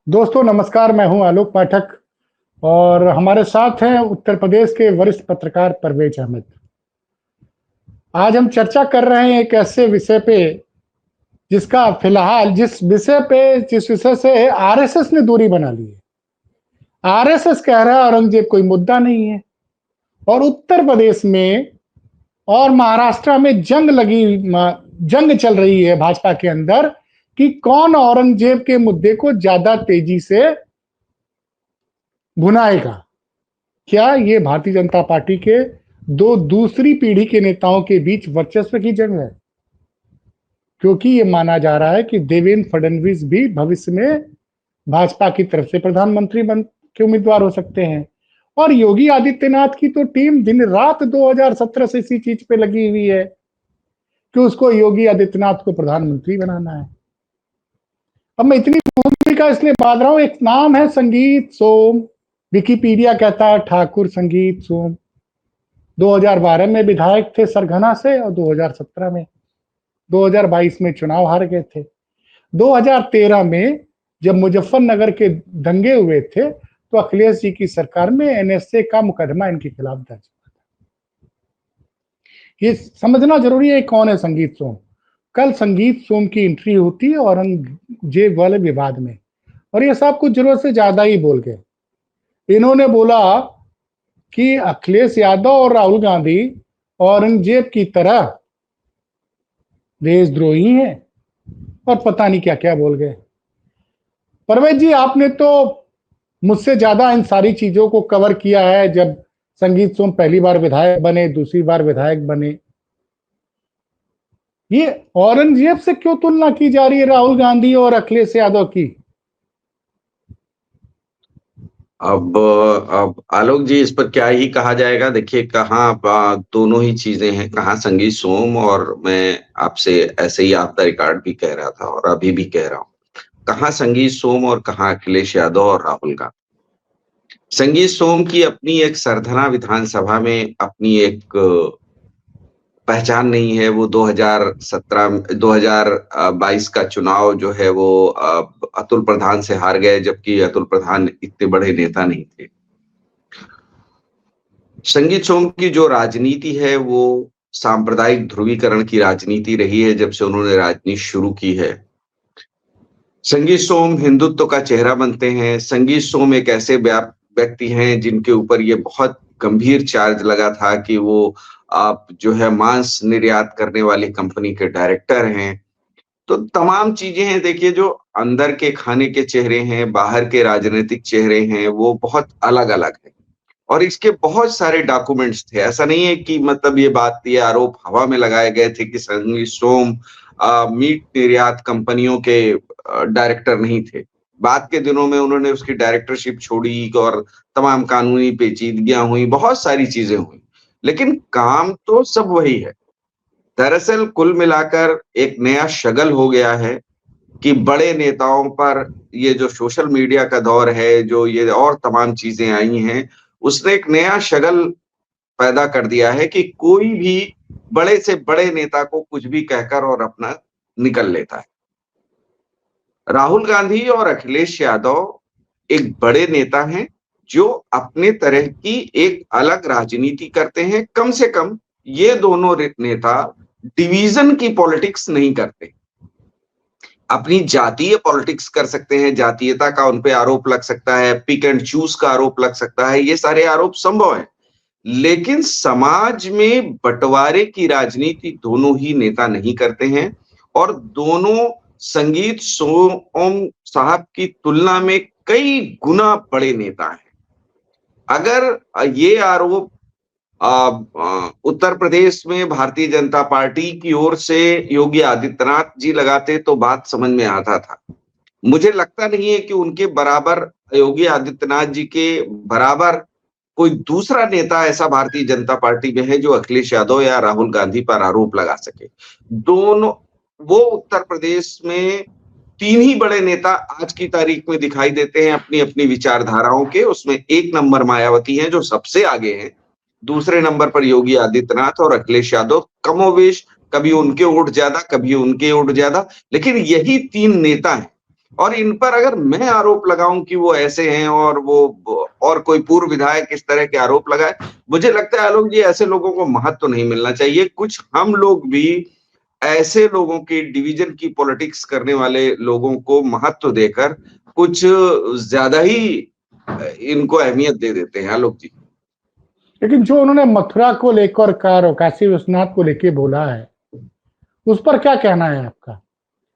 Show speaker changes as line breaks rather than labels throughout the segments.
दोस्तों नमस्कार, मैं हूं आलोक पाठक और हमारे साथ हैं उत्तर प्रदेश के वरिष्ठ पत्रकार परवेज अहमद। आज हम चर्चा कर रहे हैं एक ऐसे विषय पे जिसका फिलहाल जिस विषय से आरएसएस ने दूरी बना ली है। आरएसएस कह रहा है औरंगजेब कोई मुद्दा नहीं है और उत्तर प्रदेश में और महाराष्ट्र में जंग चल रही है भाजपा के अंदर कि कौन औरंगजेब के मुद्दे को ज्यादा तेजी से भुनाएगा। क्या ये भारतीय जनता पार्टी के दो दूसरी पीढ़ी के नेताओं के बीच वर्चस्व की जंग है? क्योंकि ये माना जा रहा है कि देवेंद्र फडणवीस भी भविष्य में भाजपा की तरफ से प्रधानमंत्री बन के उम्मीदवार हो सकते हैं और योगी आदित्यनाथ की तो टीम दिन रात 2017 से इसी चीज पे लगी हुई है कि उसको योगी आदित्यनाथ को प्रधानमंत्री बनाना है। अब मैं इतनी भूमिका इसलिए बांध रहा हूं, एक नाम है संगीत सोम। विकिपीडिया कहता है ठाकुर संगीत सोम 2012 में विधायक थे सरगना से और 2022 में चुनाव हार गए थे। 2013 में जब मुजफ्फरनगर के दंगे हुए थे तो अखिलेश जी की सरकार में एनएसए का मुकदमा इनके खिलाफ दर्ज हुआ था। ये समझना जरूरी है कौन है संगीत सोम। कल संगीत सोम की एंट्री होती है औरंगजेब वाले विवाद में और ये सब कुछ जरूरत से ज्यादा ही बोल गए। इन्होंने बोला कि अखिलेश यादव और राहुल गांधी औरंगजेब की तरह देशद्रोही हैं और पता नहीं क्या क्या बोल गए। परवेज जी, आपने तो मुझसे ज्यादा इन सारी चीजों को कवर किया है। जब संगीत सोम पहली बार विधायक बने, दूसरी बार विधायक बने, ये औरंगजेब से क्यों तुलना की जा रही है राहुल गांधी और अखिलेश यादव की?
अब आलोक जी, इस पर क्या ही कहा जाएगा। देखिए, कहाँ दोनों ही चीजें हैं। कहाँ संगीत सोम, और मैं आपसे ऐसे ही आपका रिकॉर्ड भी कह रहा था और अभी भी कह रहा हूँ, कहाँ संगीत सोम और कहाँ अखिलेश यादव और राहुल गांधी। संगीत सोम की अपनी एक सरधना विधानसभा में अपनी एक पहचान नहीं है। वो 2022 का चुनाव जो है वो अतुल प्रधान से हार गए, जबकि अतुल प्रधान इतने बड़े नेता नहीं थे। संगीत सोम की जो राजनीति है वो सांप्रदायिक ध्रुवीकरण की राजनीति रही है जब से उन्होंने राजनीति शुरू की है। संगीत सोम हिंदुत्व का चेहरा बनते हैं। संगीत सोम एक ऐसे व्यक्ति हैं जिनके ऊपर ये बहुत गंभीर चार्ज लगा था कि वो आप जो है मांस निर्यात करने वाली कंपनी के डायरेक्टर हैं। तो तमाम चीजें हैं। देखिए, जो अंदर के खाने के चेहरे हैं, बाहर के राजनीतिक चेहरे हैं, वो बहुत अलग अलग है और इसके बहुत सारे डॉक्यूमेंट्स थे। ऐसा नहीं है कि मतलब ये बात, ये आरोप हवा में लगाए गए थे कि संगीत सोम मीट निर्यात कंपनियों के डायरेक्टर नहीं थे। बाद के दिनों में उन्होंने उसकी डायरेक्टरशिप छोड़ी और तमाम कानूनी पेचीदगियां हुई, बहुत सारी चीजें हुई, लेकिन काम तो सब वही है। दरअसल कुल मिलाकर एक नया शगल हो गया है कि बड़े नेताओं पर ये जो सोशल मीडिया का दौर है, जो ये और तमाम चीजें आई हैं, उसने एक नया शगल पैदा कर दिया है कि कोई भी बड़े से बड़े नेता को कुछ भी कहकर और अपना निकल लेता है। राहुल गांधी और अखिलेश यादव एक बड़े नेता हैं जो अपने तरह की एक अलग राजनीति करते हैं। कम से कम ये दोनों नेता डिवीजन की पॉलिटिक्स नहीं करते। अपनी जातीय पॉलिटिक्स कर सकते हैं, जातीयता का उन पे आरोप लग सकता है, पिक एंड चूज का आरोप लग सकता है, ये सारे आरोप संभव है, लेकिन समाज में बंटवारे की राजनीति दोनों ही नेता नहीं करते हैं। और दोनों संगीत सोम साहब की तुलना में कई गुना बड़े नेता हैं। अगर ये आरोप उत्तर प्रदेश में भारतीय जनता पार्टी की ओर से योगी आदित्यनाथ जी लगाते तो बात समझ में आता था। मुझे लगता नहीं है कि उनके बराबर, योगी आदित्यनाथ जी के बराबर कोई दूसरा नेता ऐसा भारतीय जनता पार्टी में है जो अखिलेश यादव या राहुल गांधी पर आरोप लगा सके। दोनों, वो उत्तर प्रदेश में तीन ही बड़े नेता आज की तारीख में दिखाई देते हैं अपनी अपनी विचारधाराओं के। उसमें एक नंबर मायावती हैं जो सबसे आगे हैं, दूसरे नंबर पर योगी आदित्यनाथ और अखिलेश यादव कमोवेश, कभी उनके वोट ज्यादा, कभी उनके वोट ज्यादा, लेकिन यही तीन नेता हैं और इन पर अगर मैं आरोप लगाऊं कि वो ऐसे हैं और वो और कोई पूर्व विधायक इस तरह के आरोप लगाए, मुझे लगता है आलोक जी ऐसे लोगों को महत्व नहीं मिलना चाहिए। कुछ हम लोग भी ऐसे लोगों की डिवीजन की पॉलिटिक्स करने वाले लोगों को महत्व देकर कुछ ज्यादा ही इनको अहमियत दे देते हैं आलोक जी।
लेकिन जो उन्होंने मथुरा को लेकर और काशी विश्वनाथ को लेकर बोला है, उस पर क्या कहना है आपका?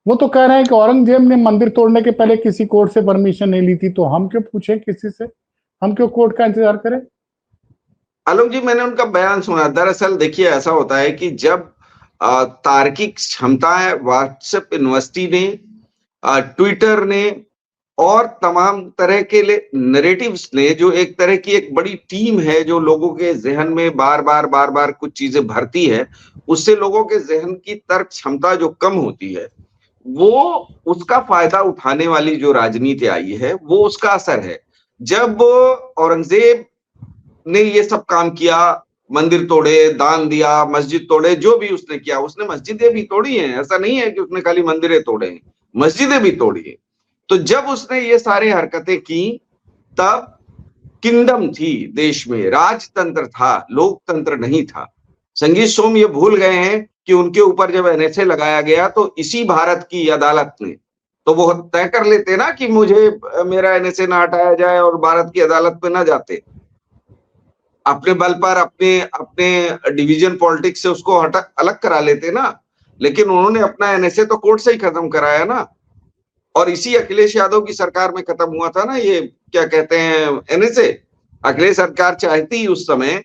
वो तो कह रहे हैं कि औरंगजेब ने मंदिर तोड़ने के पहले किसी कोर्ट से परमिशन नहीं ली थी, तो हम क्यों पूछें किसी से, हम क्यों कोर्ट का इंतजार करें?
आलोक जी मैंने उनका बयान सुना। दरअसल देखिए ऐसा होता है कि जब तार्किक क्षमताएं व्हाट्सएप यूनिवर्सिटी ने, ट्विटर ने और तमाम तरह के नरेटिव्स ने, जो एक तरह की एक बड़ी टीम है जो लोगों के जहन में बार बार कुछ चीजें भरती है, उससे लोगों के जहन की तर्क क्षमता जो कम होती है, वो उसका फायदा उठाने वाली जो राजनीति आई है वो उसका असर है। जब औरंगजेब ने ये सब काम किया, मंदिर तोड़े, दान दिया, मस्जिद तोड़े, जो भी उसने किया, उसने मस्जिदें भी तोड़ी हैं, ऐसा नहीं है कि उसने खाली मंदिरें तोड़े हैं, मस्जिदें भी तोड़ी हैं। तो जब उसने ये सारी हरकतें की, तब किंगडम थी देश में, राजतंत्र था, लोकतंत्र नहीं था। संगीत सोम ये भूल गए हैं कि उनके ऊपर जब एनएसए लगाया गया तो इसी भारत की अदालत ने, तो वो तय कर लेते ना कि मुझे मेरा एनएसए ना हटाया जाए और भारत की अदालत पे ना जाते, अपने बल पर अपने अपने डिवीजन पॉलिटिक्स से उसको हटा अलग करा लेते ना। लेकिन उन्होंने अपना एनएसए तो कोर्ट से ही खत्म कराया ना, और इसी अखिलेश यादव की सरकार में खत्म हुआ था ना ये, क्या कहते हैं, एनएसए। अखिलेश सरकार चाहती उस समय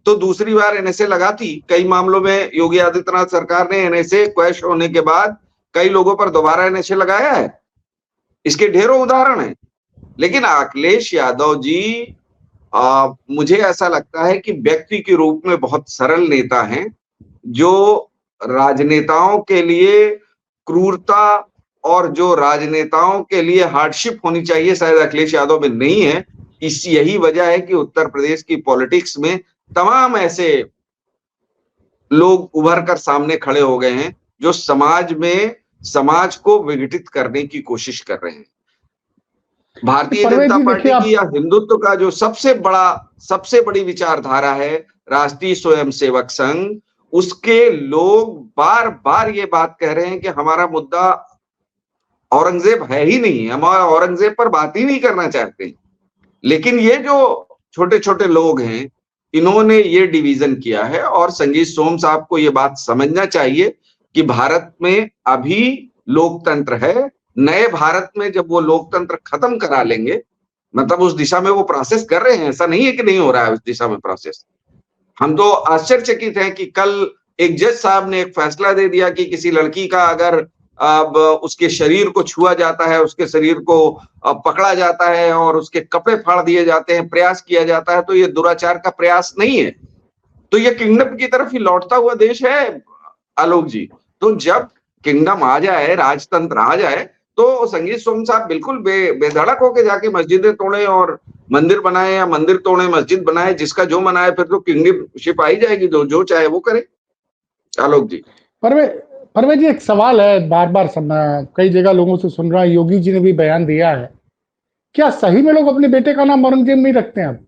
तो दूसरी बार एनएसए लगाती। कई मामलों में योगी आदित्यनाथ सरकार ने एनएसए क्वैश होने के बाद कई लोगों पर दोबारा एनएसए लगाया है, इसके ढेरों उदाहरण हैं। लेकिन अखिलेश यादव जी, मुझे ऐसा लगता है कि व्यक्ति के रूप में बहुत सरल नेता हैं, जो राजनेताओं के लिए क्रूरता और जो राजनेताओं के लिए हार्डशिप होनी चाहिए शायद अखिलेश यादव में नहीं है। इस यही वजह है कि उत्तर प्रदेश की पॉलिटिक्स में तमाम ऐसे लोग उभर कर सामने खड़े हो गए हैं जो समाज को विघटित करने की कोशिश कर रहे हैं। भारतीय
परवेज
जनता
जी देखिए
पार्टी की
आप,
या हिंदुत्व का जो सबसे बड़ी विचारधारा है राष्ट्रीय स्वयंसेवक संघ, उसके लोग बार बार ये बात कह रहे हैं कि हमारा मुद्दा औरंगजेब है ही नहीं, हम औरंगजेब पर बात ही नहीं करना चाहते। लेकिन ये जो छोटे छोटे लोग हैं, इन्होंने ये डिवीजन किया है, और संगीत सोम साहब को ये बात समझना चाहिए कि भारत में अभी लोकतंत्र है। नए भारत में जब वो लोकतंत्र खत्म करा लेंगे, मतलब उस दिशा में वो प्रोसेस कर रहे हैं, ऐसा नहीं है कि नहीं हो रहा है उस दिशा में प्रोसेस। हम तो आश्चर्यचकित हैं कि कल एक जज साहब ने एक फैसला दे दिया कि किसी लड़की का अगर अब उसके शरीर को छुआ जाता है, उसके शरीर को पकड़ा जाता है और उसके कपड़े फाड़ दिए जाते हैं, प्रयास किया जाता है, तो ये दुराचार का प्रयास नहीं है। तो ये किंगडम की तरफ ही लौटता हुआ देश है आलोक जी। तो जब किंगडम आ जाए, राजतंत्र आ जाए, तो संगीत सोम साहब बिल्कुल बेधड़क होके जाके मस्जिदें तोड़े और मंदिर बनाए, या मंदिर तोड़े मस्जिद बनाए, जिसका जो मनाए, फिर तो किंगडमशिप आ ही जाएगी, जो चाहे वो करे आलोक जी।
परवे परवेज जी एक सवाल है, बार बार कई जगह लोगों से सुन रहा है, योगी जी ने भी बयान दिया है, क्या सही में लोग अपने बेटे का नाम औरंगजेब नहीं रखते हैं अब?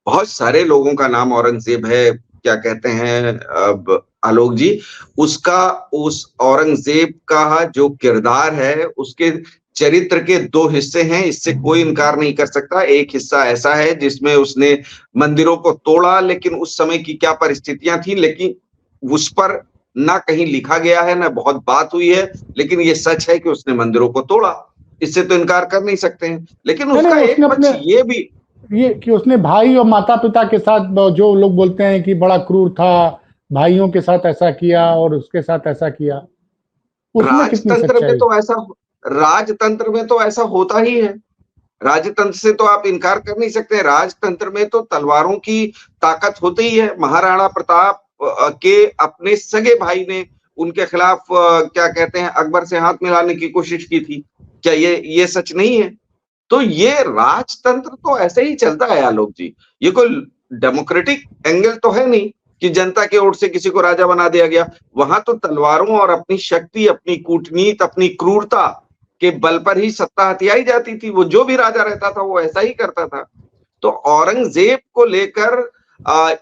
बहुत सारे लोगों का नाम औरंगजेब है, क्या कहते हैं अब आलोक जी, उसका, उस औरंगजेब का जो किरदार है, उसके चरित्र के दो हिस्से हैं, इससे कोई इनकार नहीं कर सकता। एक हिस्सा ऐसा है जिसमें उसने मंदिरों को तोड़ा, लेकिन उस समय की क्या परिस्थितियां थी, लेकिन उस पर ना कहीं लिखा गया है, ना बहुत बात हुई है, लेकिन ये सच है कि उसने मंदिरों को तोड़ा, इससे तो इनकार कर नहीं सकते हैं। लेकिन
नहीं
उसका
नहीं, उसने
एक
अपने
पक्ष ये भी,
ये कि उसने भाई और माता पिता के साथ, जो लोग बोलते हैं कि बड़ा क्रूर था, भाइयों के साथ ऐसा किया और उसके साथ ऐसा किया, उसमें कितनी
राजतंत्र में
सच्चाई?
तो ऐसा राजतंत्र में तो ऐसा होता ही है। राजतंत्र से तो आप इनकार कर नहीं सकते। राजतंत्र में तो तलवारों की ताकत होती ही है। महाराणा प्रताप के अपने सगे भाई ने उनके खिलाफ क्या कहते हैं, अकबर से हाथ मिलाने की कोशिश की थी। क्या ये सच नहीं है? तो ये राजतंत्र तो ऐसे ही चलता है आलोक जी। ये कोई डेमोक्रेटिक एंगल तो है नहीं कि जनता के वोट से किसी को राजा बना दिया गया। वहां तो तलवारों और अपनी शक्ति, अपनी कूटनीति, अपनी क्रूरता, के बल पर ही सत्ता हथियाई जाती थी। वो जो भी राजा रहता था वो ऐसा ही करता था। तो औरंगजेब को लेकर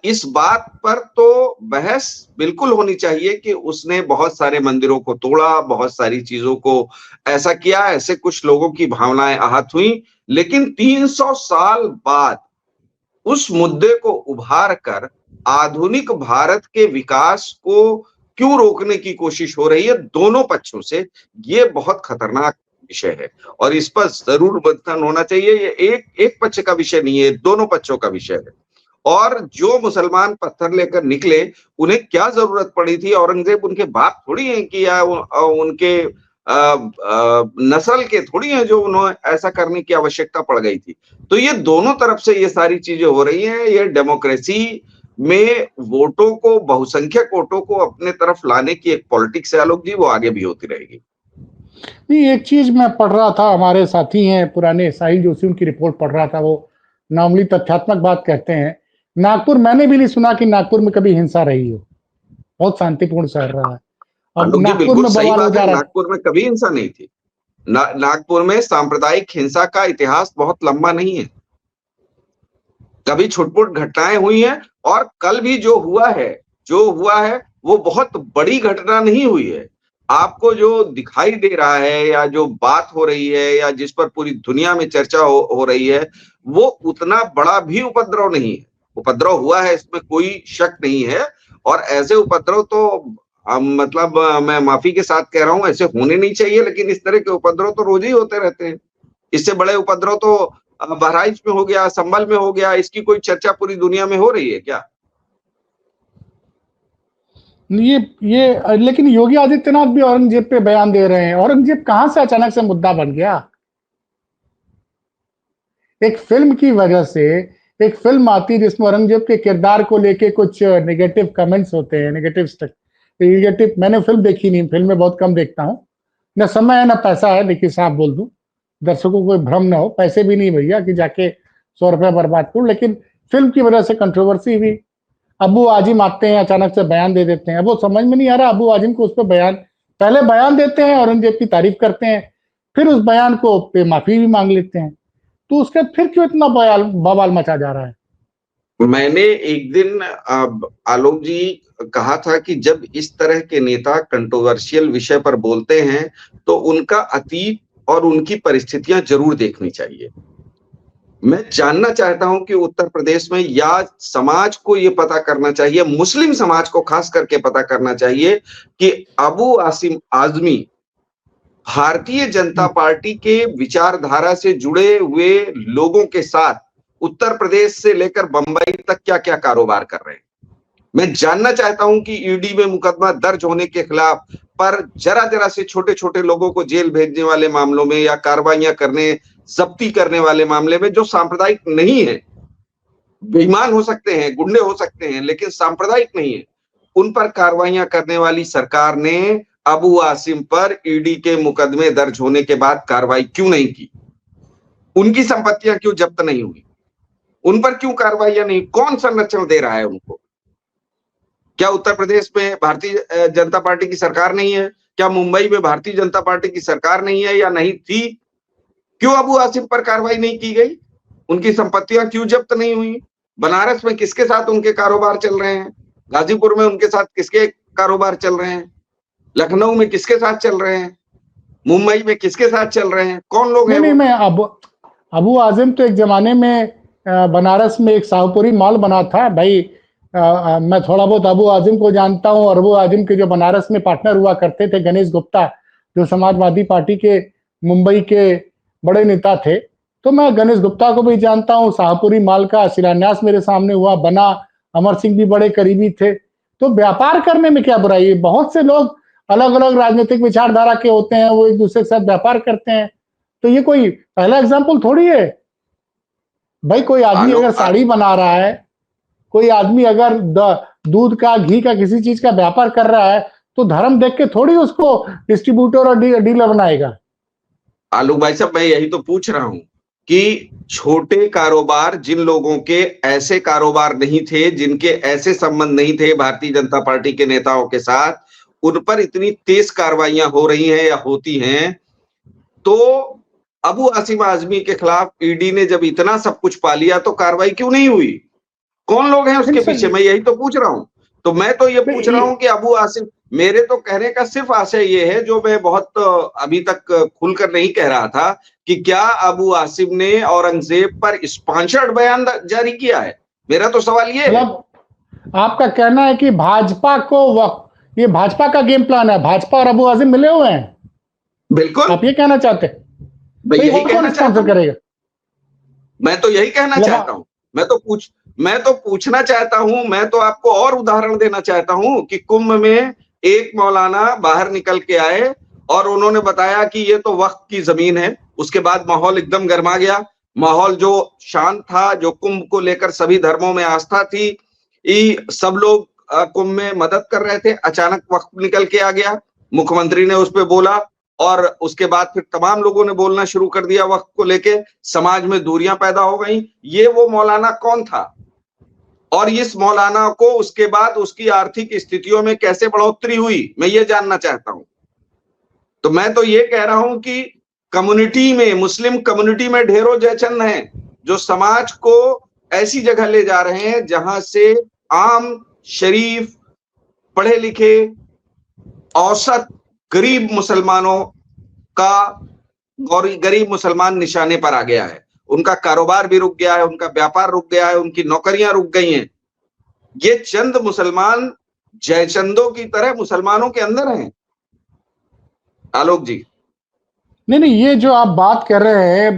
इस बात पर तो बहस बिल्कुल होनी चाहिए कि उसने बहुत सारे मंदिरों को तोड़ा, बहुत सारी चीजों को ऐसा किया, ऐसे कुछ लोगों की भावनाएं आहत हुई। लेकिन 300 साल बाद उस मुद्दे को उभार कर आधुनिक भारत के विकास को क्यों रोकने की कोशिश हो रही है दोनों पक्षों से, ये बहुत खतरनाक विषय है और इस पर जरूर मंथन होना चाहिए। ये एक पक्ष का विषय नहीं है, दोनों पक्षों का विषय है। और जो मुसलमान पत्थर लेकर निकले, उन्हें क्या जरूरत पड़ी थी? औरंगजेब उनके बाप थोड़ी हैं कि या उनके नस्ल के थोड़ी हैं जो उन्हें ऐसा करने की आवश्यकता पड़ गई थी। तो ये दोनों तरफ से ये सारी चीजें हो रही हैं। ये डेमोक्रेसी में वोटों को, बहुसंख्यक वोटों को अपने तरफ लाने की एक पॉलिटिक्स है आलोक जी, वो आगे भी होती रहेगी।
नहीं, एक चीज मैं पढ़ रहा था, हमारे साथी हैं पुराने साहिल जोशी, उनकी रिपोर्ट पढ़ रहा था। वो नॉर्मली तथ्यात्मक बात कहते हैं। नागपुर, मैंने भी नहीं सुना कि नागपुर में कभी हिंसा रही हो, बहुत शांतिपूर्ण शहर रहा है। अब
आलोक जी
नागपुर
बिल्कुल
में
सही
बवाल हो
बात
जा
है,
रहा है।
नागपुर में कभी हिंसा नहीं थी। नागपुर में सांप्रदायिक हिंसा का इतिहास बहुत लंबा नहीं है, कभी छुटपुट घटनाएं हुई हैं। और कल भी जो हुआ है वो बहुत बड़ी घटना नहीं हुई है। आपको जो दिखाई दे रहा है या जो बात हो रही है या जिस पर पूरी दुनिया में चर्चा हो रही है, वो उतना बड़ा भी उपद्रव नहीं है। उपद्रव हुआ है, इसमें कोई शक नहीं है। और ऐसे उपद्रव तो मतलब मैं माफी के साथ कह रहा हूं, ऐसे होने नहीं चाहिए, लेकिन इस तरह के उपद्रव तो रोज ही होते रहते हैं। इससे बड़े उपद्रव तो बहराइच में हो गया, संभल में हो गया, इसकी कोई चर्चा पूरी दुनिया में हो रही है क्या?
ये लेकिन योगी आदित्यनाथ भी औरंगजेब पे बयान दे रहे हैं। औरंगजेब कहां से अचानक से मुद्दा बन गया? एक फिल्म की वजह से, एक फिल्म आती है जिसमें औरंगजेब के किरदार को लेके कुछ नेगेटिव कमेंट्स होते हैं, नेगेटिव। मैंने फिल्म देखी नहीं, फिल्म में बहुत कम देखता हूं, न समय है न पैसा है। देखिए साफ बोल दूं, दर्शकों को कोई भ्रम ना हो, पैसे भी नहीं भैया कि जाके 100 रुपया बर्बाद करूं। लेकिन फिल्म की वजह से कंट्रोवर्सी हुई। अबू आजिम आते हैं, अचानक से बयान दे देते हैं। अब वो समझ में नहीं आ रहा, अबू आजिम को उस पर बयान, पहले बयान देते हैं, औरंगजेब की तारीफ करते हैं, फिर उस बयान को पे माफी भी मांग लेते हैं। तो उसके फिर क्यों इतना बवाल मचा जा रहा है?
मैंने एक दिन आलोक जी कहा था कि जब इस तरह के नेता कंट्रोवर्शियल विषय पर बोलते हैं तो उनका अतीत और उनकी परिस्थितियां जरूर देखनी चाहिए। मैं जानना चाहता हूं कि उत्तर प्रदेश में या समाज को ये पता करना चाहिए, मुस्लिम समाज को खास करके पता करना चाहिए कि अबू आसिम आजमी भारतीय जनता पार्टी के विचारधारा से जुड़े हुए लोगों के साथ उत्तर प्रदेश से लेकर बंबई तक क्या क्या कारोबार कर रहे हैं। मैं जानना चाहता हूं कि ईडी में मुकदमा दर्ज होने के खिलाफ पर जरा जरा से छोटे छोटे लोगों को जेल भेजने वाले मामलों में या कार्रवाइयां करने, जब्ती करने वाले मामले में, जो सांप्रदायिक नहीं है, बेईमान हो सकते हैं, गुंडे हो सकते हैं, लेकिन सांप्रदायिक नहीं है, उन पर कार्रवाइयां करने वाली सरकार ने अबू आसिम पर ईडी के मुकदमे दर्ज होने के बाद कार्रवाई क्यों नहीं की? उनकी संपत्तियां क्यों जब्त नहीं हुई? उन पर क्यों कार्रवाइयां नहीं? कौन संरक्षण दे रहा है उनको? क्या उत्तर प्रदेश में भारतीय जनता पार्टी की सरकार नहीं है? क्या मुंबई में भारतीय जनता पार्टी की सरकार नहीं है या नहीं थी? क्यों अबू आसिम पर कार्रवाई नहीं की गई? उनकी संपत्तियां क्यों जब्त नहीं हुई? बनारस में किसके साथ उनके कारोबार चल रहे हैं? गाजीपुर में उनके साथ किसके कारोबार चल रहे हैं? लखनऊ में किसके साथ चल रहे हैं? मुंबई में किसके साथ चल रहे हैं? कौन लोग हैं
नहीं,
वो?
मैं अबू आजिम तो एक जमाने में बनारस में एक शाहपुरी मॉल बना था भाई। मैं थोड़ा बहुत अबू आजिम को जानता हूं, और अबू आजिम के जो बनारस में पार्टनर हुआ करते थे, गणेश गुप्ता, जो समाजवादी पार्टी के मुंबई के बड़े नेता थे, तो मैं गणेश गुप्ता को भी जानता हूं। शाहपुरी मॉल का शिलान्यास मेरे सामने हुआ, बना। अमर सिंह भी बड़े करीबी थे। तो व्यापार करने में क्या बुराई है? बहुत से लोग अलग अलग राजनीतिक विचारधारा के होते हैं, वो एक दूसरे के साथ व्यापार करते हैं। तो ये कोई पहला एग्जाम्पल थोड़ी है भाई। कोई आदमी अगर साड़ी बना रहा है, कोई आदमी अगर दूध का, घी का, किसी चीज का व्यापार कर रहा है, तो धर्म देख के थोड़ी उसको डिस्ट्रीब्यूटर और डीलर बनाएगा।
आलोक भाई साहब, मैं यही तो पूछ रहा हूं कि छोटे कारोबार, जिन लोगों के ऐसे कारोबार नहीं थे, जिनके ऐसे संबंध नहीं थे भारतीय जनता पार्टी के नेताओं के साथ, उन पर इतनी तेज कार्रवाइयां हो रही हैं या होती हैं, तो अबू आसिम आजमी के खिलाफ ईडी ने जब इतना सब कुछ पा लिया तो कार्रवाई क्यों नहीं हुई? कौन लोग हैं उसके पीछे? मैं यही तो पूछ रहा हूं। तो मैं तो ये पूछ रहा हूं कि अबू आसिम, मेरे तो कहने का सिर्फ आशय ये है, जो मैं बहुत अभी तक खुलकर नहीं कह रहा था, कि क्या अबू आसिम ने औरंगजेब पर स्पॉन्सर्ड बयान जारी किया है? मेरा तो सवाल ये है।
मतलब आपका कहना है कि भाजपा को ये भाजपा का गेम प्लान है, भाजपा और अबू आसिम मिले हुए हैं,
बिल्कुल,
आप ये कहना चाहते हैं?
मैं
तो ये
यही
और
कहना
कौन
चाहता
स्पॉन्सर
हूं।
करेगा?
मैं तो यही कहना चाहता हूं। मैं तो पूछना चाहता हूं, मैं तो आपको और उदाहरण देना चाहता हूं कि कुंभ में एक मौलाना बाहर निकल के आए और उन्होंने बताया कि ये तो वक्फ की जमीन है। उसके बाद माहौल एकदम गर्मा गया। माहौल जो शांत था, जो कुंभ को लेकर सभी धर्मों में आस्था थी, सब लोग कुंभ में मदद कर रहे थे, अचानक वक्फ निकल के आ गया। मुख्यमंत्री ने उस पर बोला और उसके बाद फिर तमाम लोगों ने बोलना शुरू कर दिया वक्फ को लेके। समाज में दूरियां पैदा हो गई। ये वो मौलाना कौन था? और इस मौलाना को उसके बाद उसकी आर्थिक स्थितियों में कैसे बढ़ोतरी हुई, मैं ये जानना चाहता हूं। तो मैं तो ये कह रहा हूं कि कम्युनिटी में, मुस्लिम कम्युनिटी में ढेरों जयचंद हैं जो समाज को ऐसी जगह ले जा रहे हैं जहां से आम, शरीफ, पढ़े लिखे, औसत गरीब मुसलमानों का, और गरीब मुसलमान निशाने पर आ गया है। उनका कारोबार भी रुक गया है, उनका व्यापार रुक गया है, उनकी नौकरियां रुक गई हैं। ये चंद मुसलमान जयचंदों की तरह मुसलमानों के अंदर हैं। आलोक जी,
नहीं, ये जो आप बात कर रहे हैं,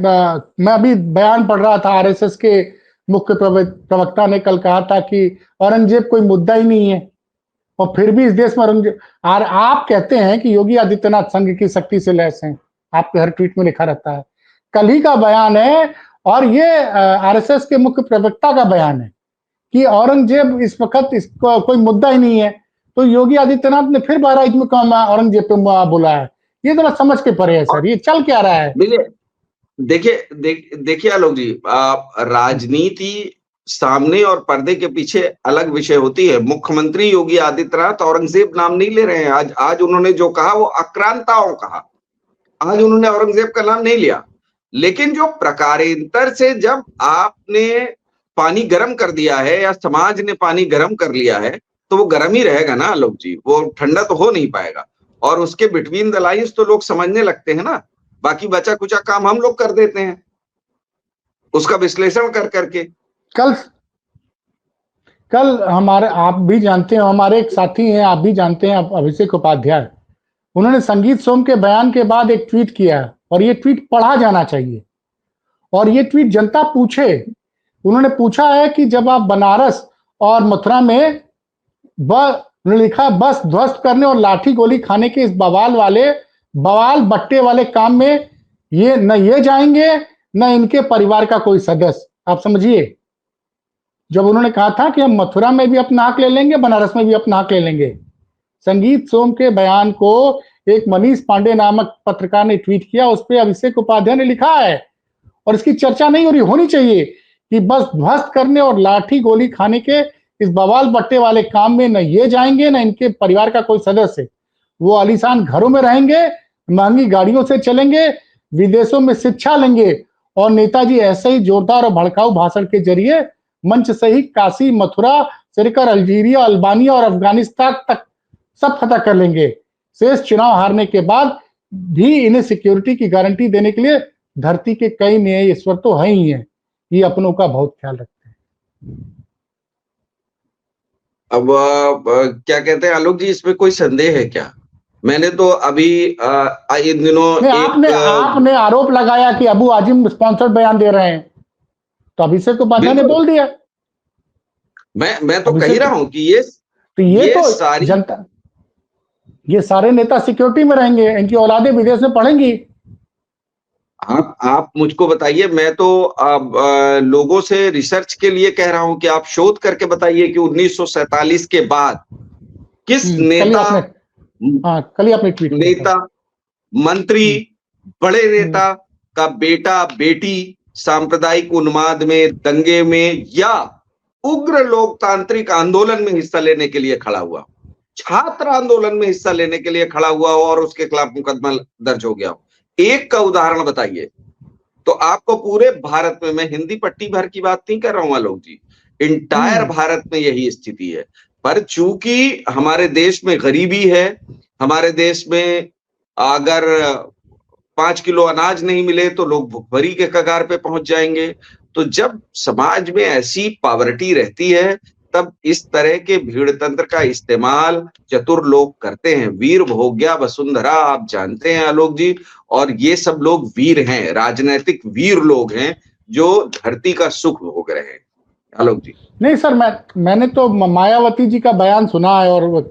मैं अभी बयान पढ़ रहा था, आरएसएस के मुख्य प्रवक्ता ने कल कहा था कि औरंगजेब कोई मुद्दा ही नहीं है, और फिर भी इस देश में औरंगजेब। और आप कहते हैं कि योगी आदित्यनाथ संघ की शक्ति से लैस हैं, आपके हर ट्वीट में लिखा रहता है। कल ही का बयान है, और ये आरएसएस के मुख्य प्रवक्ता का बयान है कि औरंगजेब इस वक्त इसको कोई मुद्दा ही नहीं है। तो योगी आदित्यनाथ ने फिर बहराइच में काम औरंगजेब पे बोला है। ये थोड़ा समझ के परे है सर, ये चल क्या रहा है?
देखिए आलोक जी, राजनीति सामने और पर्दे के पीछे अलग विषय होती है। मुख्यमंत्री योगी आदित्यनाथ औरंगजेब नाम नहीं ले रहे हैं। आज उन्होंने जो कहा वो आक्रांताओं कहा। आज उन्होंने औरंगजेब का नाम नहीं लिया। लेकिन जो प्रकारांतर से जब आपने पानी गर्म कर दिया है, या समाज ने पानी गर्म कर लिया है, तो वो गर्म ही रहेगा ना आलोक जी, वो ठंडा तो हो नहीं पाएगा। और उसके बिटवीन द लाइंस तो लोग समझने लगते हैं ना। बाकी बचा कुचा काम हम लोग कर देते हैं, उसका विश्लेषण कर करके।
कल कल हमारे, आप भी जानते हैं, हमारे एक साथी हैं, आप भी जानते हैं, अभिषेक उपाध्याय, उन्होंने संगीत सोम के बयान के बाद एक ट्वीट किया, और ये ट्वीट पढ़ा जाना चाहिए, और ये ट्वीट जनता पूछे। उन्होंने पूछा है कि जब आप बनारस और मथुरा में उन्होंने लिखा, बस ध्वस्त करने और लाठी गोली खाने के इस बवाल बट्टे वाले काम में ये न ये जाएंगे, न इनके परिवार का कोई सदस्य। आप समझिए, जब उन्होंने कहा था कि हम मथुरा में भी अपना हक ले लेंगे, बनारस में भी अपना हक ले लेंगे। संगीत सोम के बयान को एक मनीष पांडे नामक पत्रकार ने ट्वीट किया, उस पर अभिषेक उपाध्याय ने लिखा है, और इसकी चर्चा नहीं हो रही, होनी चाहिए, कि बस ध्वस्त करने और लाठी गोली खाने के इस बवाल बट्टे वाले काम में न ये जाएंगे, न इनके परिवार का कोई सदस्य। वो आलीशान घरों में रहेंगे, महंगी गाड़ियों से चलेंगे, विदेशों में शिक्षा लेंगे, और नेताजी ऐसे ही जोरदार और भड़काऊ भाषण के जरिए मंच से ही काशी, मथुरा से लेकर अल्जीरिया, अल्बानिया और अफगानिस्तान तक सब फतह कर लेंगे। शेष चुनाव हारने के बाद भी इन्हें सिक्योरिटी की गारंटी देने के लिए धरती के कई न्याय ईश्वर तो है ही हैं, ये अपनों का बहुत ख्याल रखते हैं।
अब क्या कहते हैं आलोक जी, इसमें कोई संदेह है क्या? मैंने तो अभी इन दिनों
आपने आरोप लगाया कि अबू आजिम स्पॉन्सर्ड बयान दे रहे हैं, तो अभिषेक उपाध्याय ने बोल दिया।
मैं तो कह ही रहा हूं कि
ये तो
सारी
जनता, ये सारे नेता सिक्योरिटी में रहेंगे, इनकी औलादे विदेश में पढ़ेंगी।
आप मुझको बताइए, मैं तो लोगों से रिसर्च के लिए कह रहा हूं कि आप शोध करके बताइए कि 1947 के बाद किस
कल ही आपने ट्वीट किया
नेता, मंत्री, बड़े नेता का बेटा बेटी सांप्रदायिक उन्माद में, दंगे में या उग्र लोकतांत्रिक आंदोलन में हिस्सा लेने के लिए खड़ा हुआ, छात्र आंदोलन में हिस्सा लेने के लिए खड़ा हुआ और उसके खिलाफ मुकदमा दर्ज हो गया। एक का उदाहरण बताइए तो आपको पूरे भारत में, मैं हिंदी पट्टी भर की बात नहीं कर रहा हूं आलोक जी, इंटायर भारत में यही स्थिति है। पर चूंकि हमारे देश में गरीबी है, हमारे देश में अगर 5 किलो अनाज नहीं मिले तो लोग भुखमरी के कगार पे पहुंच जाएंगे। तो जब समाज में ऐसी पॉवर्टी रहती है, तब इस तरह के भीड़ तंत्र का इस्तेमाल चतुर लोग करते हैं। वीर भोग्या वसुंधरा आप जानते हैं आलोक जी, और ये सब लोग वीर हैं, राजनीतिक वीर लोग हैं जो धरती का सुख भोग रहे हैं आलोक जी।
नहीं सर, मैंने तो मायावती जी का बयान सुना है, और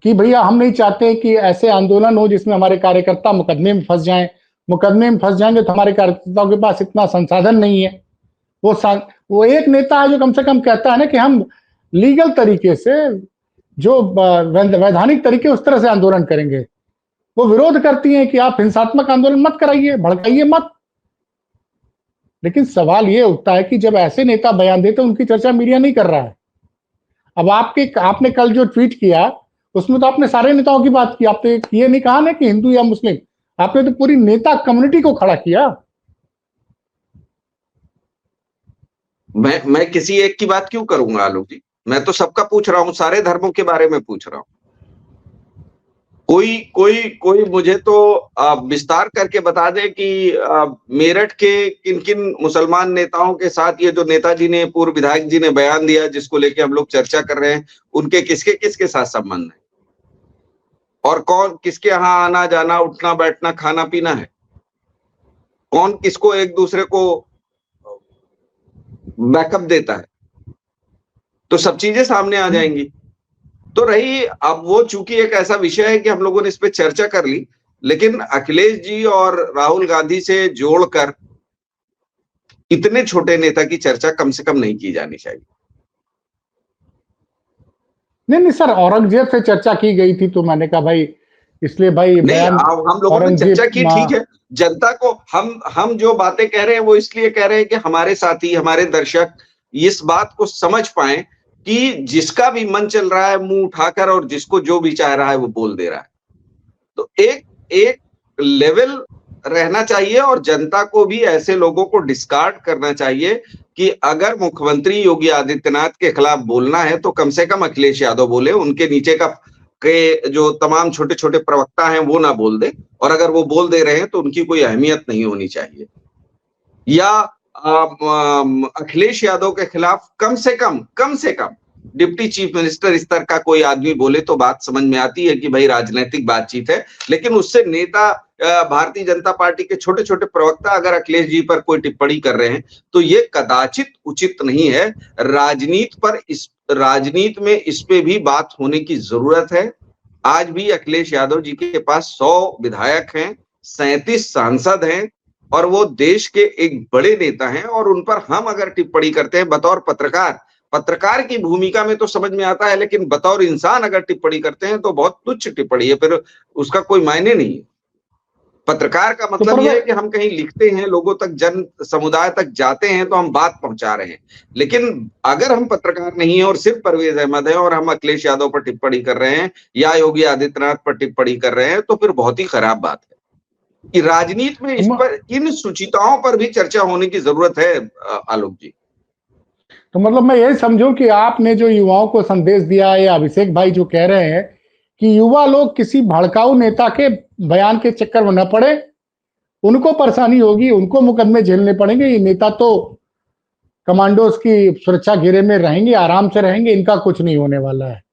कि भैया हम नहीं चाहते कि ऐसे आंदोलन हो जिसमें हमारे कार्यकर्ता मुकदमे में फंस जाएं। मुकदमे में फंस जाएंगे तो हमारे कार्यकर्ताओं के पास इतना संसाधन नहीं है। वो एक नेता है जो कम से कम कहता है ना कि हम लीगल तरीके से, जो वैधानिक तरीके, उस तरह से आंदोलन करेंगे। वो विरोध करती हैं कि आप हिंसात्मक आंदोलन मत कराइए, भड़काइए मत। लेकिन सवाल ये उठता है कि जब ऐसे नेता बयान देते उनकी चर्चा मीडिया नहीं कर रहा है। अब आपने कल जो ट्वीट किया उसमें तो आपने सारे नेताओं की बात की, आपने ये नहीं कहा ना कि हिंदू या मुस्लिम, आपने तो पूरी नेता कम्युनिटी को खड़ा किया।
मैं किसी एक की बात क्यों करूंगा आलोक जी, मैं तो सबका पूछ रहा हूं, सारे धर्मों के बारे में पूछ रहा हूं। कोई कोई कोई मुझे तो विस्तार करके बता दे कि मेरठ के किन किन मुसलमान नेताओं के साथ ये जो नेताजी ने, पूर्व विधायक जी ने बयान दिया जिसको लेके हम लोग चर्चा कर रहे हैं, उनके किसके किसके साथ संबंध है, और कौन किसके यहाँ आना जाना, उठना बैठना, खाना पीना है, कौन किसको एक दूसरे को बैकअप देता है, तो सब चीजें सामने आ जाएंगी। तो रही अब वो, चूंकि एक ऐसा विषय है कि हम लोगों ने इस पे चर्चा कर ली, लेकिन अखिलेश जी और राहुल गांधी से जोड़कर इतने छोटे नेता की चर्चा कम से कम नहीं की जानी चाहिए।
नहीं सर, औरंगजेब से चर्चा की गई थी तो मैंने कहा भाई, इसलिए भाई
नहीं,
बयान
हम लोगों ने चर्चा की, ठीक है। जनता को हम जो बातें कह रहे हैं वो इसलिए कह रहे हैं कि हमारे साथी, हमारे दर्शक इस बात को समझ पाए कि जिसका भी मन चल रहा है मुंह उठाकर, और जिसको जो भी चाह रहा है वो बोल दे रहा है। तो एक एक लेवल रहना चाहिए, और जनता को भी ऐसे लोगों को डिस्कार्ड करना चाहिए कि अगर मुख्यमंत्री योगी आदित्यनाथ के खिलाफ बोलना है तो कम से कम अखिलेश यादव बोले, उनके नीचे का के जो तमाम छोटे छोटे प्रवक्ता हैं वो ना बोल दे, और अगर वो बोल दे रहे हैं तो उनकी कोई अहमियत नहीं होनी चाहिए। या अखिलेश यादव के खिलाफ कम से कम डिप्टी चीफ मिनिस्टर स्तर का कोई आदमी बोले तो बात समझ में आती है कि भाई राजनीतिक बातचीत है। लेकिन उससे नेता, भारतीय जनता पार्टी के छोटे छोटे प्रवक्ता अगर अखिलेश जी पर कोई टिप्पणी कर रहे हैं तो ये कदाचित उचित नहीं है। राजनीति में इस पे भी बात होने की जरूरत है। आज भी अखिलेश यादव जी के पास 100 विधायक हैं, 37 सांसद हैं, और वो देश के एक बड़े नेता हैं, और उन पर हम अगर टिप्पणी करते हैं बतौर पत्रकार की भूमिका में तो समझ में आता है, लेकिन बतौर इंसान अगर टिप्पणी करते हैं तो बहुत तुच्छ टिप्पणी है, फिर उसका कोई मायने नहीं है। पत्रकार का मतलब यह है कि हम कहीं लिखते हैं, लोगों तक, जन समुदाय तक जाते हैं तो हम बात पहुंचा रहे हैं। लेकिन अगर हम पत्रकार नहीं है और सिर्फ परवेज अहमद है और हम अखिलेश यादव पर टिप्पणी कर रहे हैं या योगी आदित्यनाथ पर टिप्पणी कर रहे हैं तो फिर बहुत ही खराब बात है। कि राजनीति में इस पर, इन सुचिताओं पर भी चर्चा होने की जरूरत है आलोक जी।
तो मतलब मैं यही समझूं कि आपने जो युवाओं को संदेश दिया है, या अभिषेक भाई जो कह रहे हैं कि युवा लोग किसी भड़काऊ नेता के बयान के चक्कर में न पड़े, उनको परेशानी होगी, उनको मुकदमे झेलने पड़ेंगे। ये नेता तो कमांडोज की सुरक्षा घेरे में रहेंगे, आराम से रहेंगे, इनका कुछ नहीं होने वाला है।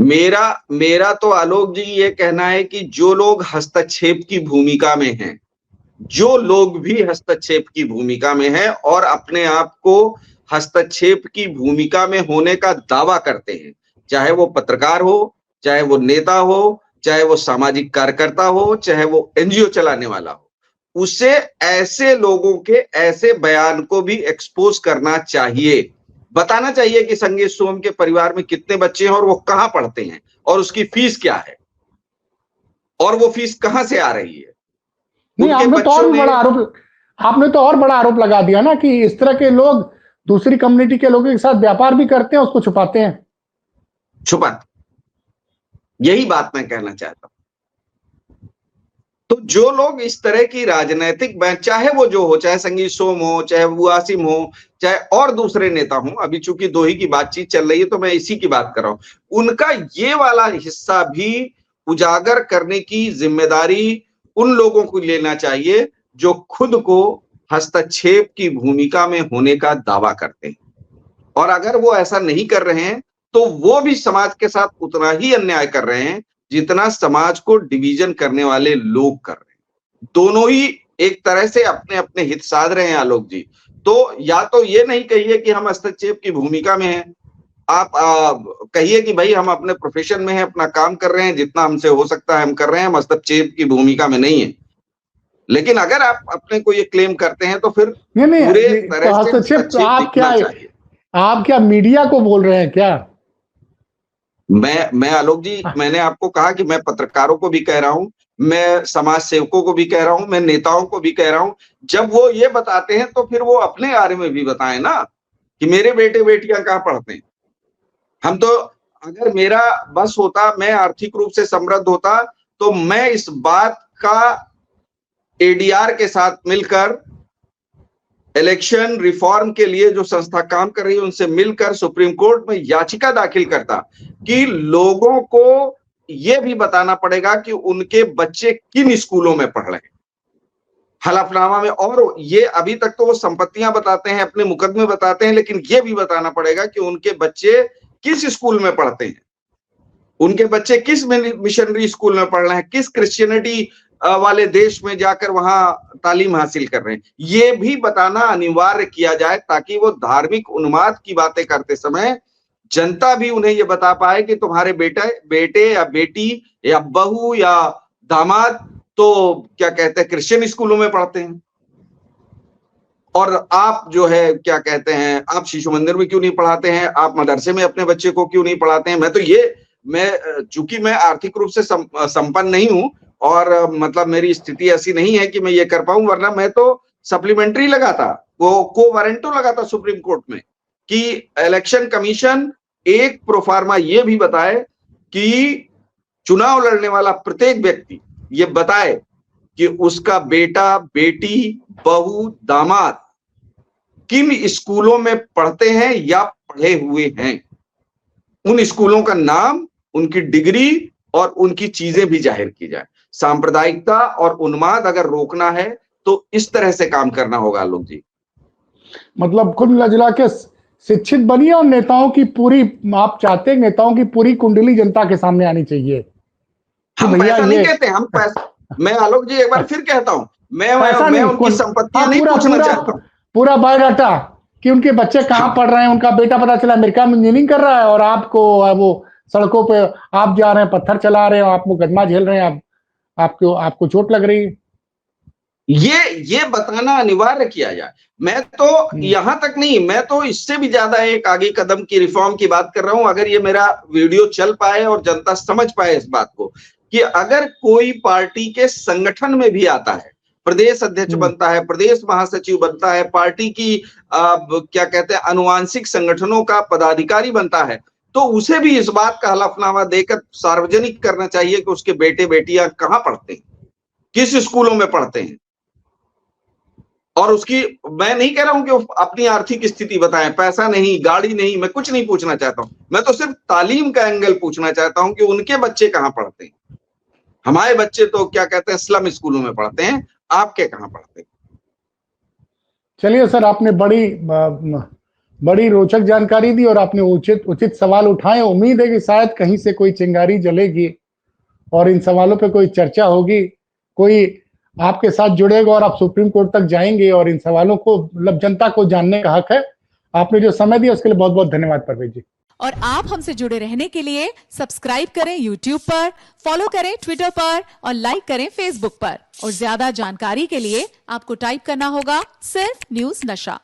मेरा तो आलोक जी ये कहना है कि जो लोग हस्तक्षेप की भूमिका में हैं, जो लोग भी हस्तक्षेप की भूमिका में हैं और अपने आप को हस्तक्षेप की भूमिका में होने का दावा करते हैं, चाहे वो पत्रकार हो, चाहे वो नेता हो, चाहे वो सामाजिक कार्यकर्ता हो, चाहे वो एनजीओ चलाने वाला हो, उसे ऐसे लोगों के ऐसे बयान को भी एक्सपोज करना चाहिए। बताना चाहिए कि संगीत सोम के परिवार में कितने बच्चे हैं और वो कहां पढ़ते हैं और उसकी फीस क्या है और वो फीस कहां से आ रही है।
नहीं, आपने तो और बड़ा आरोप लगा दिया ना कि इस तरह के लोग दूसरी कम्युनिटी के लोगों के साथ व्यापार भी करते हैं, उसको छुपाते हैं। यही
बात मैं कहना चाहता हूं। तो जो लोग इस तरह की राजनीतिक बहस, चाहे वो जो हो, चाहे संगीत सोम हो, चाहे वो आसिम हो, चाहे और दूसरे नेता हों, अभी चूंकि दो ही की बातचीत चल रही है तो मैं इसी की बात कर रहा हूं, उनका ये वाला हिस्सा भी उजागर करने की जिम्मेदारी उन लोगों को लेना चाहिए जो खुद को हस्तक्षेप की भूमिका में होने का दावा करते हैं। और अगर वो ऐसा नहीं कर रहे हैं तो वो भी समाज के साथ उतना ही अन्याय कर रहे हैं जितना समाज को डिवीजन करने वाले लोग कर रहे हैं। दोनों ही एक तरह से अपने अपने हित साध रहे हैं आलोक जी। तो या तो ये नहीं कहिए कि हम हस्तक्षेप की भूमिका में हैं, आप कहिए कि भाई हम अपने प्रोफेशन में हैं, अपना काम कर रहे हैं, जितना हमसे हो सकता है हम कर रहे हैं, हम हस्तक्षेप की भूमिका में नहीं है। लेकिन अगर आप अपने को ये क्लेम करते हैं तो फिर पूरे तरह से
हस्तक्षेप आप क्या मीडिया को बोल रहे हैं क्या?
मैं आलोक जी, मैंने आपको कहा कि मैं पत्रकारों को भी कह रहा हूं, मैं समाज सेवकों को भी कह रहा हूं, मैं नेताओं को भी कह रहा हूं, जब वो ये बताते हैं तो फिर वो अपने बारे में भी बताएं ना कि मेरे बेटे बेटियां कहाँ पढ़ते हैं। हम तो, अगर मेरा बस होता, मैं आर्थिक रूप से समृद्ध होता, तो मैं इस बात का एडीआर के साथ मिलकर इलेक्शन रिफॉर्म के लिए जो संस्था काम कर रही है उनसे मिलकर सुप्रीम कोर्ट में याचिका दाखिल करता कि लोगों को यह भी बताना पड़ेगा कि उनके बच्चे किन स्कूलों में पढ़ रहे हैं हलफनामा में। और ये अभी तक तो वो संपत्तियां बताते हैं, अपने मुकदमे बताते हैं, लेकिन ये भी बताना पड़ेगा कि उनके बच्चे किस स्कूल में पढ़ते हैं, उनके बच्चे किस मिशनरी स्कूल में पढ़ रहे हैं, किस क्रिश्चियनिटी वाले देश में जाकर वहां तालीम हासिल कर रहे हैं। ये भी बताना अनिवार्य किया जाए ताकि वो धार्मिक उन्माद की बातें करते समय जनता भी उन्हें ये बता पाए कि तुम्हारे बेटे या बेटी या बहू या दामाद तो क्या कहते हैं क्रिश्चियन स्कूलों में पढ़ते हैं, और आप जो है क्या कहते हैं आप शिशु मंदिर में क्यों नहीं पढ़ाते हैं, आप मदरसे में अपने बच्चे को क्यों नहीं पढ़ाते हैं। मैं चूंकि मैं आर्थिक रूप से संपन्न नहीं हूं और मतलब मेरी स्थिति ऐसी नहीं है कि मैं ये कर पाऊं, वरना मैं तो सप्लीमेंट्री लगाता, वो को वारंटो लगाता सुप्रीम कोर्ट में कि इलेक्शन कमीशन एक प्रोफार्मा ये भी बताए कि चुनाव लड़ने वाला प्रत्येक व्यक्ति ये बताए कि उसका बेटा बेटी बहू दामाद किन स्कूलों में पढ़ते हैं या पढ़े हुए हैं, उन स्कूलों का नाम, उनकी डिग्री और उनकी चीजें भी जाहिर की जाए। सांप्रदायिकता और उन्माद अगर रोकना है तो इस तरह से काम करना होगा आलोक जी।
मतलब कुल मिला के शिक्षित बनिए और नेताओं की पूरी, आप चाहते हैं नेताओं की पूरी कुंडली जनता के सामने आनी चाहिए।
हम पैसा नहीं कहते, हम पैसा, मैं आलोक जी एक बार फिर कहता हूं, मैं उनकी संपत्तियां नहीं पूछना चाहता हूं।
पूरा बायोडाटा कि उनके बच्चे कहाँ पढ़ रहे हैं, उनका बेटा पता चला अमेरिका में इंजीनियरिंग कर रहा है और आपको वो सड़कों पे आप जा रहे हैं, पत्थर चला रहे हो, आप मुकदमा झेल रहे हैं, आपको चोट लग रही है।
ये बताना अनिवार्य किया जाए। मैं तो यहां तक नहीं, मैं तो इससे भी ज्यादा एक आगे कदम की रिफॉर्म की बात कर रहा हूं। अगर ये मेरा वीडियो चल पाए और जनता समझ पाए इस बात को कि अगर कोई पार्टी के संगठन में भी आता है, प्रदेश अध्यक्ष बनता है, प्रदेश महासचिव बनता है, पार्टी की क्या कहते हैं अनुवांशिक संगठनों का पदाधिकारी बनता है, तो उसे भी इस बात का हलफनामा देकर सार्वजनिक करना चाहिए कि उसके बेटे बेटियां कहां पढ़ते हैं, किस स्कूलों में पढ़ते हैं। और उसकी, मैं नहीं कह रहा हूं कि अपनी आर्थिक स्थिति बताएं, पैसा नहीं, गाड़ी नहीं, मैं कुछ नहीं पूछना चाहता हूं, मैं तो सिर्फ तालीम का एंगल पूछना चाहता हूं कि उनके बच्चे कहां पढ़ते हैं। हमारे बच्चे तो क्या कहते हैं स्लम स्कूलों में पढ़ते हैं, आपके कहां पढ़ते हैं।
चलिए सर, आपने बड़ी रोचक जानकारी दी और आपने उचित सवाल उठाए। उम्मीद है कि शायद कहीं से कोई चिंगारी जलेगी और इन सवालों पे कोई चर्चा होगी, कोई आपके साथ जुड़ेगा और आप सुप्रीम कोर्ट तक जाएंगे और इन सवालों को मतलब जनता को जानने का हक है। आपने जो समय दिया उसके लिए बहुत बहुत धन्यवाद परवेज जी।
और आप हमसे जुड़े रहने के लिए सब्सक्राइब करें YouTube पर, फॉलो करें ट्विटर पर और लाइक करें फेसबुक पर। और ज्यादा जानकारी के लिए आपको टाइप करना होगा सिर्फ न्यूज नशा।